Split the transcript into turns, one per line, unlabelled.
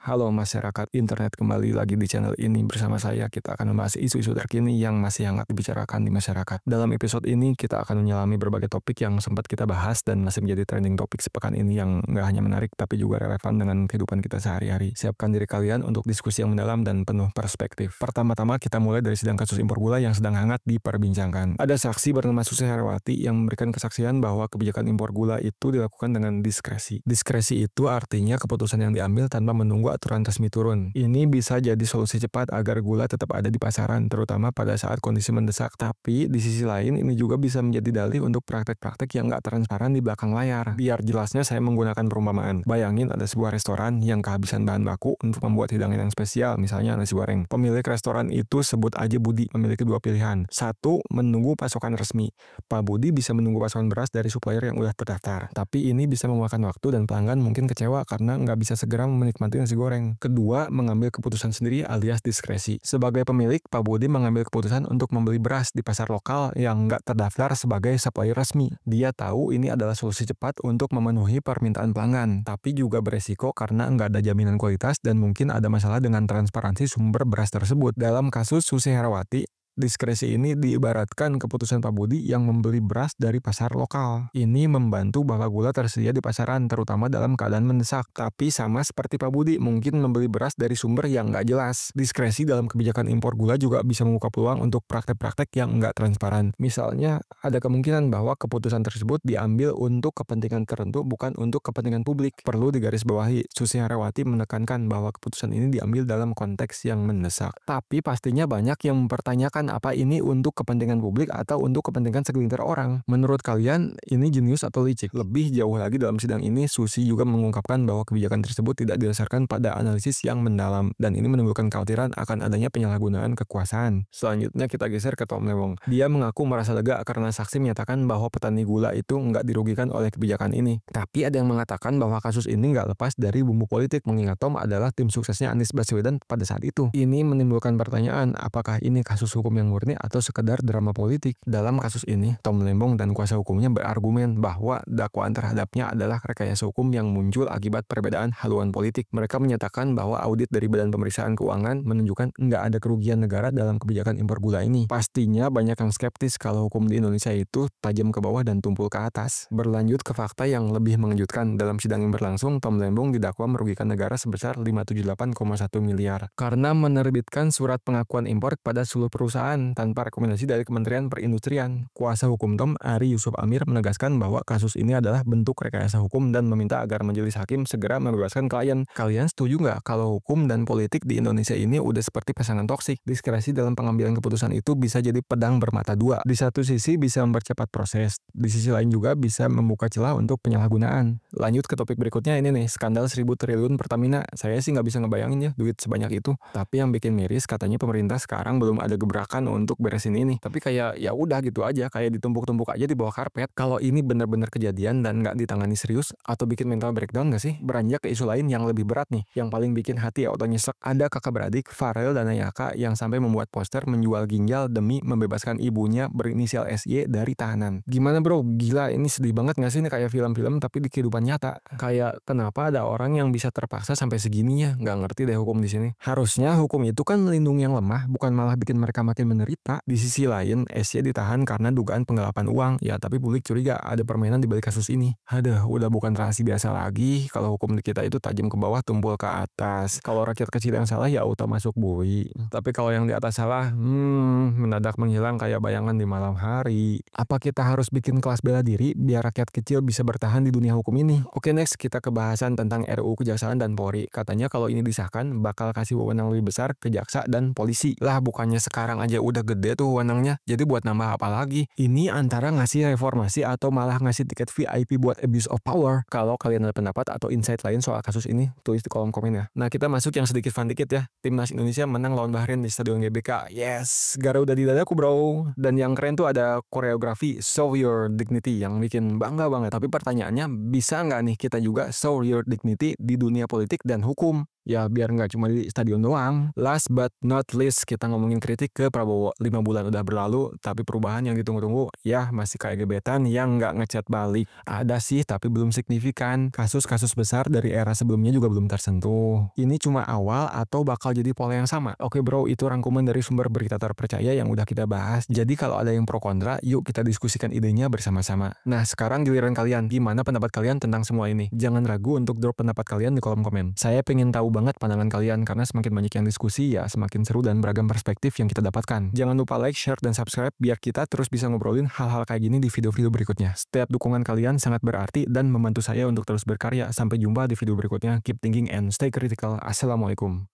Halo masyarakat internet, kembali lagi di channel ini bersama saya. Kita akan membahas isu-isu terkini yang masih hangat dibicarakan di masyarakat. Dalam episode ini kita akan menyelami berbagai topik yang sempat kita bahas dan masih menjadi trending topik sepekan ini yang nggak hanya menarik tapi juga relevan dengan kehidupan kita sehari-hari. Siapkan diri kalian untuk diskusi yang mendalam dan penuh perspektif. Pertama-tama kita mulai dari sidang kasus impor gula yang sedang hangat diperbincangkan. Ada saksi bernama Susi Herawati yang memberikan kesaksian bahwa kebijakan impor gula itu dilakukan dengan diskresi. Diskresi itu artinya keputusan yang diambil tanpa menunggu aturan resmi turun. Ini bisa jadi solusi cepat agar gula tetap ada di pasaran, terutama pada saat kondisi mendesak. Tapi di sisi lain, ini juga bisa menjadi dalih untuk praktek-praktek yang nggak transparan di belakang layar. Biar jelasnya saya menggunakan perumpamaan. Bayangin ada sebuah restoran yang kehabisan bahan baku untuk membuat hidangan yang spesial, misalnya nasi goreng. Pemilik restoran itu sebut aja Budi, memiliki dua pilihan. Satu, menunggu pasokan resmi. Pak Budi bisa menunggu pasokan beras dari supplier yang udah terdaftar. Tapi ini bisa memakan waktu dan pelanggan mungkin kecewa karena nggak bisa segera menikmati nasi goreng. Kedua, mengambil keputusan sendiri alias diskresi. Sebagai pemilik, Pak Budi mengambil keputusan untuk membeli beras di pasar lokal yang nggak terdaftar sebagai supplier resmi. Dia tahu ini adalah solusi cepat untuk memenuhi permintaan pelanggan, tapi juga beresiko karena nggak ada jaminan kualitas dan mungkin ada masalah dengan transparansi sumber beras tersebut. Dalam kasus Susi Herawati, diskresi ini diibaratkan keputusan Pak Budi yang membeli beras dari pasar lokal. Ini membantu bahwa gula tersedia di pasaran, terutama dalam keadaan mendesak. Tapi sama seperti Pak Budi, mungkin membeli beras dari sumber yang nggak jelas. Diskresi dalam kebijakan impor gula juga bisa membuka peluang untuk praktek-praktek yang nggak transparan. Misalnya, ada kemungkinan bahwa keputusan tersebut diambil untuk kepentingan tertentu, bukan untuk kepentingan publik. Perlu digarisbawahi, Susi Herawati menekankan bahwa keputusan ini diambil dalam konteks yang mendesak. Tapi pastinya banyak yang mempertanyakan apa ini untuk kepentingan publik atau untuk kepentingan segelintir orang. Menurut kalian, ini jenius atau licik? Lebih jauh lagi dalam sidang ini, Susi juga mengungkapkan bahwa kebijakan tersebut tidak didasarkan pada analisis yang mendalam, dan ini menimbulkan kekhawatiran akan adanya penyalahgunaan kekuasaan. Selanjutnya kita geser ke Tom Lewong. Dia mengaku merasa lega karena saksi menyatakan bahwa petani gula itu nggak dirugikan oleh kebijakan ini. Tapi ada yang mengatakan bahwa kasus ini nggak lepas dari bumbu politik, mengingat Tom adalah tim suksesnya Anies Baswedan pada saat itu. Ini menimbulkan pertanyaan, apakah ini kasus hukum yang murni atau sekedar drama politik? Dalam kasus ini, Tom Lembong dan kuasa hukumnya berargumen bahwa dakwaan terhadapnya adalah rekayasa hukum yang muncul akibat perbedaan haluan politik. Mereka menyatakan bahwa audit dari Badan Pemeriksaan Keuangan menunjukkan nggak ada kerugian negara dalam kebijakan impor gula ini. Pastinya banyak yang skeptis kalau hukum di Indonesia itu tajam ke bawah dan tumpul ke atas. Berlanjut ke fakta yang lebih mengejutkan, dalam sidang yang berlangsung, Tom Lembong didakwa merugikan negara sebesar 578,1 miliar karena menerbitkan surat pengakuan impor kepada seluruh perusahaan tanpa rekomendasi dari Kementerian Perindustrian. Kuasa hukum Tom, Ari Yusuf Amir, menegaskan bahwa kasus ini adalah bentuk rekayasa hukum dan meminta agar majelis hakim segera membebaskan klien. Kalian setuju nggak kalau hukum dan politik di Indonesia ini udah seperti pasangan toksik? Diskresi dalam pengambilan keputusan itu bisa jadi pedang bermata dua. Di satu sisi bisa mempercepat proses, di sisi lain juga bisa membuka celah untuk penyalahgunaan. Lanjut ke topik berikutnya, ini nih, skandal 1.000 triliun Pertamina. Saya sih nggak bisa ngebayangin ya duit sebanyak itu. Tapi yang bikin miris, katanya pemerintah sekarang belum ada gebrakan untuk beresin ini. Tapi kayak ya udah gitu aja, kayak ditumpuk-tumpuk aja di bawah karpet. Kalau ini benar-benar kejadian dan nggak ditangani serius atau bikin mental breakdown nggak sih? Beranjak ke isu lain yang lebih berat nih, yang paling bikin hati auto nyesek. Ada kakak beradik, Farel dan Ayaka, yang sampai membuat poster menjual ginjal demi membebaskan ibunya berinisial SY dari tahanan. Gimana bro? Gila, ini sedih banget nggak sih? Ini kayak film-film tapi di kehidupan nyata. Kayak kenapa ada orang yang bisa terpaksa sampai segininya? Nggak ngerti deh hukum di sini. Harusnya hukum itu kan melindungi yang lemah, bukan malah bikin mereka makin menderita. Di sisi lain, SY ditahan karena dugaan penggelapan uang. Ya, tapi publik curiga ada permainan di balik kasus ini. Aduh, udah bukan rahasia biasa lagi kalau hukum di kita itu tajam ke bawah, tumpul ke atas. Kalau rakyat kecil yang salah ya auto masuk bui. Tapi kalau yang di atas salah, mendadak menghilang kayak bayangan di malam hari. Apa kita harus bikin kelas bela diri biar rakyat kecil bisa bertahan di dunia hukum ini? Oke, next kita ke bahasan tentang RUU Kejaksaan dan Polri. Katanya kalau ini disahkan bakal kasih wewenang lebih besar ke jaksa dan polisi. Lah, bukannya sekarang aja udah gede tuh wewenangnya, jadi buat nambah apa lagi? Ini antara ngasih reformasi atau malah ngasih tiket VIP buat abuse of power. Kalau kalian ada pendapat atau insight lain soal kasus ini, tulis di kolom komen ya. Nah, kita masuk yang sedikit fun dikit ya. Timnas Indonesia menang lawan Bahrain di Stadion GBK. Yes, Garuda di dadaku bro. Dan yang keren tuh ada koreografi Show Your Dignity yang bikin bangga banget. Tapi pertanyaannya, bisa nggak nih kita juga show your dignity di dunia politik dan hukum? Ya biar nggak cuma di stadion doang. Last but not least, kita ngomongin kritik ke Prabowo. 5 bulan udah berlalu, tapi perubahan yang ditunggu-tunggu, ya masih kayak gebetan yang nggak ngechat balik. Ada sih, tapi belum signifikan. Kasus-kasus besar dari era sebelumnya juga belum tersentuh. Ini cuma awal atau bakal jadi pola yang sama? Oke bro, itu rangkuman dari sumber berita terpercaya yang udah kita bahas. Jadi kalau ada yang pro kontra, yuk kita diskusikan idenya bersama-sama. Nah, sekarang giliran kalian. Gimana pendapat kalian tentang semua ini? Jangan ragu untuk drop pendapat kalian di kolom komen. Saya pengen tahu banget pandangan kalian karena semakin banyak yang diskusi ya semakin seru dan beragam perspektif yang kita dapatkan. Jangan lupa like, share, dan subscribe biar kita terus bisa ngobrolin hal-hal kayak gini di video-video berikutnya. Setiap dukungan kalian sangat berarti dan membantu saya untuk terus berkarya. Sampai jumpa di video berikutnya. Keep thinking and stay critical. Assalamualaikum.